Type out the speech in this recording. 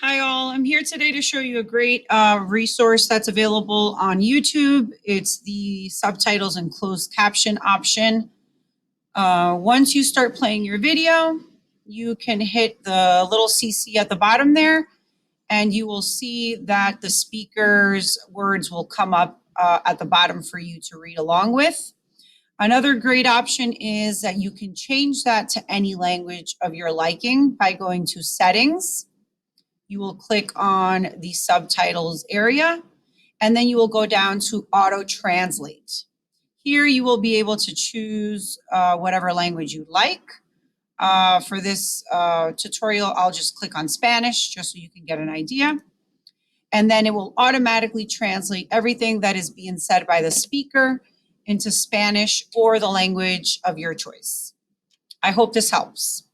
Hi all, I'm here today to show you a great resource that's available on YouTube. It's the subtitles and closed caption option. Once you start playing your video, you can hit the little CC at the bottom there, and you will see that the speaker's words will come up at the bottom for you to read along with. Another great option is that you can change that to any language of your liking by going to Settings. You will click on the subtitles area, and then you will go down to auto translate. Here you will be able to choose whatever language you like. For this tutorial, I'll just click on Spanish just so you can get an idea. And then it will automatically translate everything that is being said by the speaker into Spanish or the language of your choice. I hope this helps.